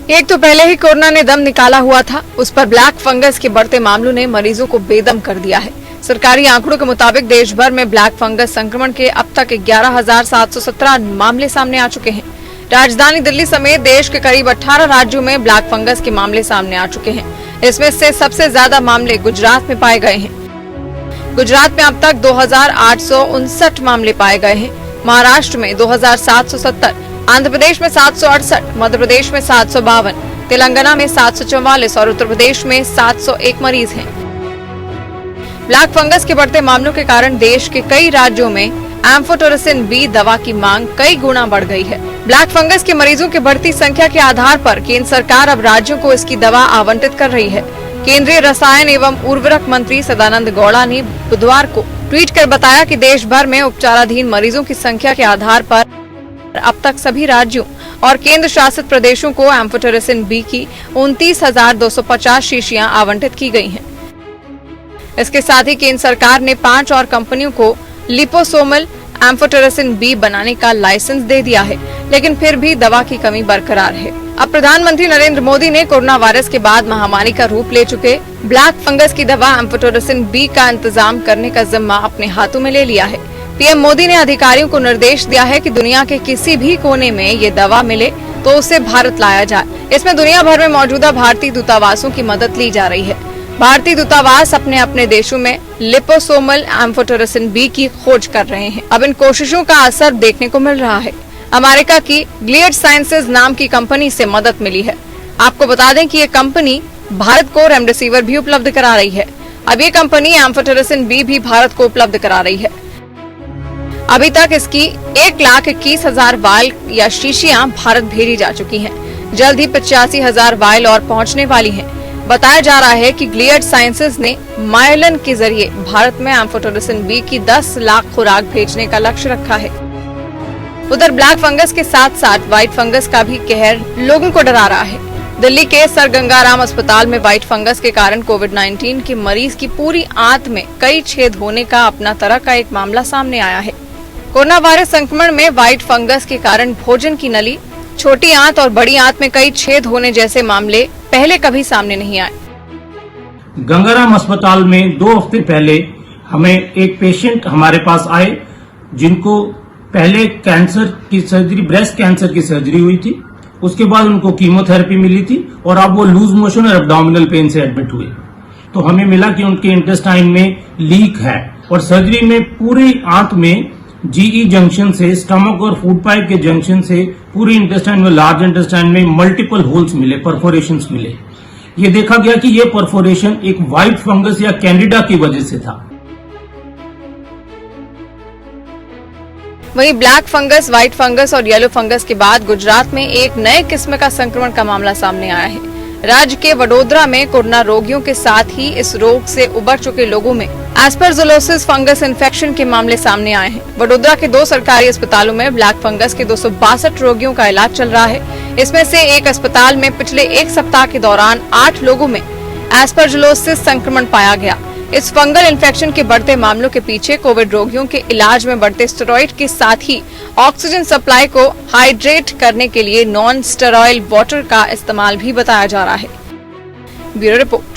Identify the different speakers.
Speaker 1: एक तो पहले ही कोरोना ने दम निकाला हुआ था, उस पर ब्लैक फंगस के बढ़ते मामलों ने मरीजों को बेदम कर दिया है। सरकारी आंकड़ों के मुताबिक देश भर में ब्लैक फंगस संक्रमण के अब तक 11,717 मामले सामने आ चुके हैं। राजधानी दिल्ली समेत देश के करीब 18 राज्यों में ब्लैक फंगस के मामले सामने आ चुके हैं। इसमें से सबसे ज्यादा मामले गुजरात में पाए गए हैं। गुजरात में अब तक 2,859 मामले पाए गए हैं। महाराष्ट्र में 2,770, आंध्र प्रदेश में 768, मध्य प्रदेश में 752, तेलंगाना में 744 और उत्तर प्रदेश में 701 मरीज हैं। ब्लैक फंगस के बढ़ते मामलों के कारण देश के कई राज्यों में एम्फोटेरिसिन बी दवा की मांग कई गुना बढ़ गई है। ब्लैक फंगस के मरीजों की बढ़ती संख्या के आधार पर केंद्र सरकार अब राज्यों को इसकी दवा आवंटित कर रही है। केंद्रीय रसायन एवं उर्वरक मंत्री सदानंद गौड़ा ने बुधवार को ट्वीट कर बताया कि देश भर में उपचाराधीन मरीजों की संख्या के आधार पर अब तक सभी राज्यों और केंद्र शासित प्रदेशों को एम्फोटेरिसिन बी की 29,250 शीशियां आवंटित की गई हैं। इसके साथ ही केंद्र सरकार ने 5 और कंपनियों को लिपोसोमल एम्फोटेरिसिन बी बनाने का लाइसेंस दे दिया है, लेकिन फिर भी दवा की कमी बरकरार है। अब प्रधानमंत्री नरेंद्र मोदी ने कोरोना वायरस के बाद महामारी का रूप ले चुके ब्लैक फंगस की दवा एम्फोटेरिसिन बी का इंतजाम करने का जिम्मा अपने हाथों में ले लिया है। पीएम मोदी ने अधिकारियों को निर्देश दिया है कि दुनिया के किसी भी कोने में ये दवा मिले तो उसे भारत लाया जाए। इसमें दुनिया भर में मौजूदा भारतीय दूतावासों की मदद ली जा रही है। भारतीय दूतावास अपने अपने देशों में लिपोसोमल एम्फोटेरिसिन बी की खोज कर रहे हैं। अब इन कोशिशों का असर देखने को मिल रहा है। अमेरिका की ग्लियड साइंसेज नाम की कंपनी से मदद मिली है। आपको बता दें कि ये कंपनी भारत को रेमडेसिविर भी उपलब्ध करा रही है। अब ये कंपनी एम्फोटेरिसिन बी भी भारत को उपलब्ध करा रही है। अभी तक इसकी 1,21,000 वायल या शीशियां भारत भेजी जा चुकी हैं। जल्द ही 85,000 वायल और पहुंचने वाली हैं। बताया जा रहा है कि ग्लियड साइंसेज ने मायलन के जरिए भारत में एम्फोटेरिसिन बी की 10 लाख खुराक भेजने का लक्ष्य रखा है। उधर ब्लैक फंगस के साथ साथ व्हाइट फंगस का भी कहर लोगों को डरा रहा है। दिल्ली के सर गंगाराम अस्पताल में व्हाइट फंगस के कारण कोविड-19 के मरीज की पूरी आंत में कई छेद होने का अपना तरह का एक मामला सामने आया है। कोरोना वायरस संक्रमण में व्हाइट फंगस के कारण भोजन की नली, छोटी आंत और बड़ी आंत में कई छेद होने जैसे मामले पहले कभी सामने नहीं आए।
Speaker 2: गंगाराम अस्पताल में 2 हफ्ते पहले हमें एक पेशेंट हमारे पास आए जिनको पहले कैंसर की सर्जरी, ब्रेस्ट कैंसर की सर्जरी हुई थी। उसके बाद उनको कीमोथेरेपी मिली थी और अब वो लूज मोशन और एब्डोमिनल पेन से एडमिट हुए। तो हमें मिला कि उनके इंटेस्टाइन में लीक है और सर्जरी में पूरी आंत में जीई जंक्शन से, स्टमक और फूड पाइप के जंक्शन से पूरी इंटेस्टाइन में, लार्ज इंटेस्टाइन में मल्टीपल होल्स मिले, परफोरेशंस मिले। ये देखा गया कि ये परफोरेशन एक व्हाइट फंगस या कैंडिडा की वजह से था।
Speaker 1: वहीं ब्लैक फंगस, व्हाइट फंगस और येलो फंगस के बाद गुजरात में एक नए किस्म का संक्रमण का मामला सामने आया है। राज्य के वडोदरा में कोरोना रोगियों के साथ ही इस रोग से उबर चुके लोगों में एस्परजिलोसिस फंगस इन्फेक्शन के मामले सामने आए हैं। वडोदरा के 2 सरकारी अस्पतालों में ब्लैक फंगस के 262 रोगियों का इलाज चल रहा है। इसमें से एक अस्पताल में पिछले 1 सप्ताह के दौरान 8 लोगों में एस्परजिलोसिस संक्रमण पाया गया। इस फंगल इन्फेक्शन के बढ़ते मामलों के पीछे कोविड रोगियों के इलाज में बढ़ते स्टेरॉइड के साथ ही ऑक्सीजन सप्लाई को हाइड्रेट करने के लिए नॉन स्टेरॉइल वाटर का इस्तेमाल भी बताया जा रहा है। Bureau report.